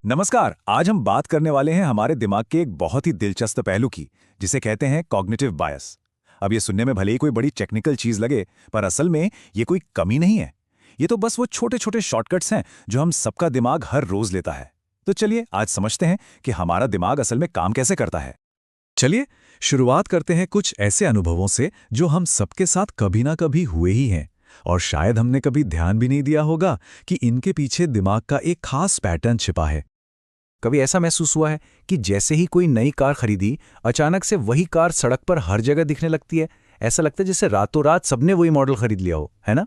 नमस्कार। आज हम बात करने वाले हैं हमारे दिमाग के एक बहुत ही दिलचस्प पहलू की, जिसे कहते हैं कॉग्निटिव बायस। अब ये सुनने में भले ही कोई बड़ी टेक्निकल चीज लगे, पर असल में ये कोई कमी नहीं है। ये तो बस वो छोटे छोटे शॉर्टकट्स हैं जो हम सबका दिमाग हर रोज लेता है। तो चलिए आज समझते हैं कि हमारा दिमाग असल में काम कैसे करता है। चलिए शुरुआत करते हैं कुछ ऐसे अनुभवों से जो हम सबके साथ कभी ना कभी हुए ही हैं, और शायद हमने कभी ध्यान भी नहीं दिया होगा कि इनके पीछे दिमाग का एक खास पैटर्न छिपा है। कभी ऐसा महसूस हुआ है कि जैसे ही कोई नई कार खरीदी, अचानक से वही कार सड़क पर हर जगह दिखने लगती है। ऐसा लगता है जैसे रातों रात सबने वही मॉडल खरीद लिया हो, है ना?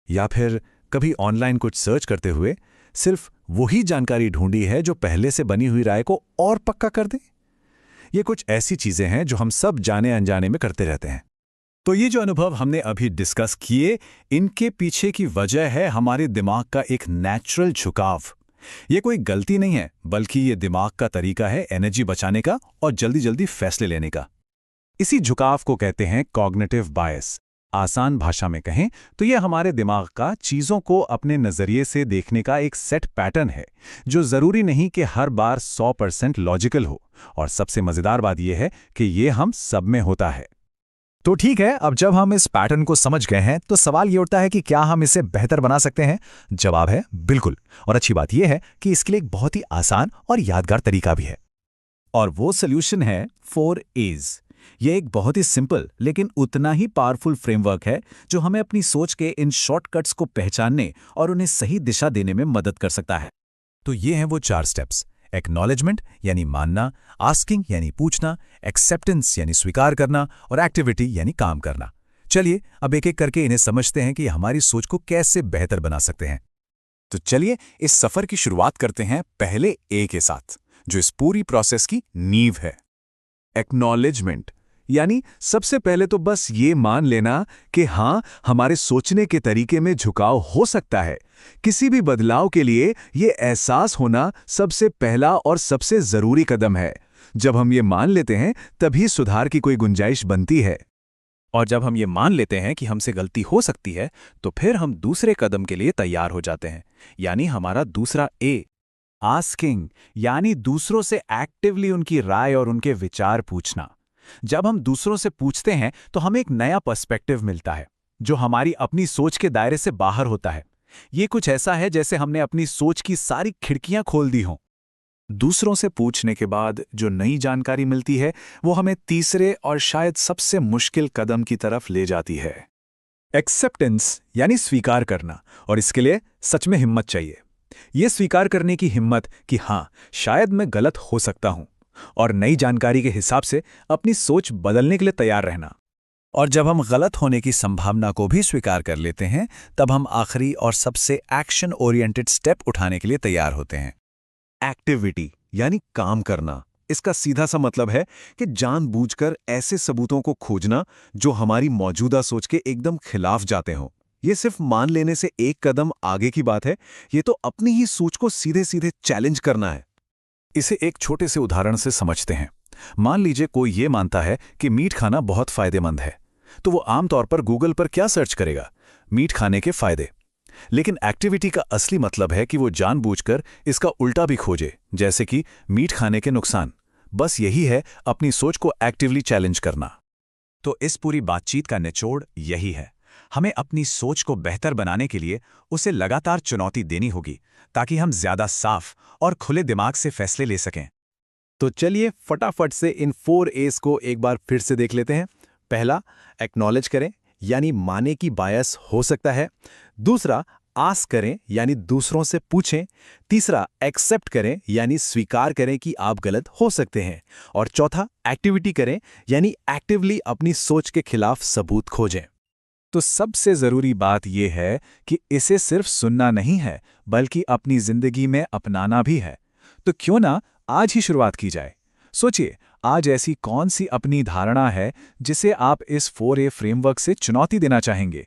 या फिर कभी ऑनलाइन कुछ सर्च करते हुए सिर्फ वही जानकारी ढूंढी है जो पहले से बनी हुई राय को और पक्का कर दे। ये कुछ ऐसी चीजें हैं जो हम सब जाने अनजाने में करते रहते हैं। तो ये जो अनुभव हमने अभी डिस्कस किए, इनके पीछे की वजह है हमारे दिमाग का एक नेचुरल झुकाव। ये कोई गलती नहीं है, बल्कि ये दिमाग का तरीका है एनर्जी बचाने का और जल्दी जल्दी फैसले लेने का। इसी झुकाव को कहते हैं कॉग्निटिव बायस। आसान भाषा में कहें तो ये हमारे दिमाग का चीजों को अपने नजरिए से देखने का एक सेट पैटर्न है, जो जरूरी नहीं कि हर बार 100% लॉजिकल हो। और सबसे मजेदार बात यह है कि ये हम सब में होता है। तो ठीक है, अब जब हम इस पैटर्न को समझ गए हैं तो सवाल ये उठता है कि क्या हम इसे बेहतर बना सकते हैं? जवाब है बिल्कुल। और अच्छी बात यह है कि इसके लिए एक बहुत ही आसान और यादगार तरीका भी है। और वो सॉल्यूशन है 4 A's। ये एक बहुत ही सिंपल लेकिन उतना ही पावरफुल फ्रेमवर्क है जो हमें अपनी सोच के इन शॉर्टकट्स को पहचानने और उन्हें सही दिशा देने में मदद कर सकता है। तो ये हैं वो 4 स्टेप्स। एक्नॉलेजमेंट यानी मानना, आस्किंग यानी पूछना, एक्सेप्टेंस यानी स्वीकार करना, और एक्टिविटी यानी काम करना। चलिए अब एक एक करके इन्हें समझते हैं कि हमारी सोच को कैसे बेहतर बना सकते हैं। तो चलिए इस सफर की शुरुआत करते हैं पहले ए के साथ, जो इस पूरी प्रोसेस की नींव है। एक्नॉलेजमेंट यानी सबसे पहले तो बस ये मान लेना कि हाँ, हमारे सोचने के तरीके में झुकाव हो सकता है। किसी भी बदलाव के लिए ये एहसास होना सबसे पहला और सबसे जरूरी कदम है। जब हम ये मान लेते हैं तभी सुधार की कोई गुंजाइश बनती है। और जब हम ये मान लेते हैं कि हमसे गलती हो सकती है, तो फिर हम दूसरे कदम के लिए तैयार हो जाते हैं, यानी हमारा दूसरा ए, आस्किंग, यानी दूसरों से एक्टिवली उनकी राय और उनके विचार पूछना। जब हम दूसरों से पूछते हैं तो हमें एक नया पर्सपेक्टिव मिलता है जो हमारी अपनी सोच के दायरे से बाहर होता है। ये कुछ ऐसा है जैसे हमने अपनी सोच की सारी खिड़कियां खोल दी हों। दूसरों से पूछने के बाद जो नई जानकारी मिलती है वो हमें तीसरे और शायद सबसे मुश्किल कदम की तरफ ले जाती है, एक्सेप्टेंस यानी स्वीकार करना। और इसके लिए सच में हिम्मत चाहिए। ये स्वीकार करने की हिम्मत कि हाँ, शायद मैं गलत हो सकता हूं, और नई जानकारी के हिसाब से अपनी सोच बदलने के लिए तैयार रहना। और जब हम गलत होने की संभावना को भी स्वीकार कर लेते हैं, तब हम आखिरी और सबसे एक्शन ओरिएंटेड स्टेप उठाने के लिए तैयार होते हैं, एक्टिविटी यानी काम करना। इसका सीधा सा मतलब है कि जानबूझकर ऐसे सबूतों को खोजना जो हमारी मौजूदा सोच के एकदम खिलाफ जाते हों। ये सिर्फ मान लेने से एक कदम आगे की बात है, ये तो अपनी ही सोच को सीधे सीधे चैलेंज करना है। इसे एक छोटे से उदाहरण से समझते हैं। मान लीजिए कोई ये मानता है कि मीट खाना बहुत फायदेमंद है, तो वो आमतौर पर गूगल पर क्या सर्च करेगा? मीट खाने के फायदे। लेकिन एक्टिविटी का असली मतलब है कि वो जानबूझकर इसका उल्टा भी खोजे, जैसे कि मीट खाने के नुकसान। बस यही है अपनी सोच को एक्टिवली चैलेंज करना। तो इस पूरी बातचीत का निचोड़ यही है, हमें अपनी सोच को बेहतर बनाने के लिए उसे लगातार चुनौती देनी होगी, ताकि हम ज्यादा साफ और खुले दिमाग से फैसले ले सकें। तो चलिए फटाफट से इन 4 A's को एक बार फिर से देख लेते हैं। पहला, एक्नॉलेज करें, यानी माने की बायस हो सकता है। दूसरा, आस्क करें, यानी दूसरों से पूछें। तीसरा, एक्सेप्ट करें, यानी स्वीकार करें कि आप गलत हो सकते हैं। और चौथा, एक्टिविटी करें, यानी एक्टिवली अपनी सोच के खिलाफ सबूत खोजें। तो सबसे जरूरी बात यह है कि इसे सिर्फ सुनना नहीं है, बल्कि अपनी जिंदगी में अपनाना भी है। तो क्यों ना आज ही शुरुआत की जाए। सोचिए, आज ऐसी कौन सी अपनी धारणा है जिसे आप इस 4A फ्रेमवर्क से चुनौती देना चाहेंगे?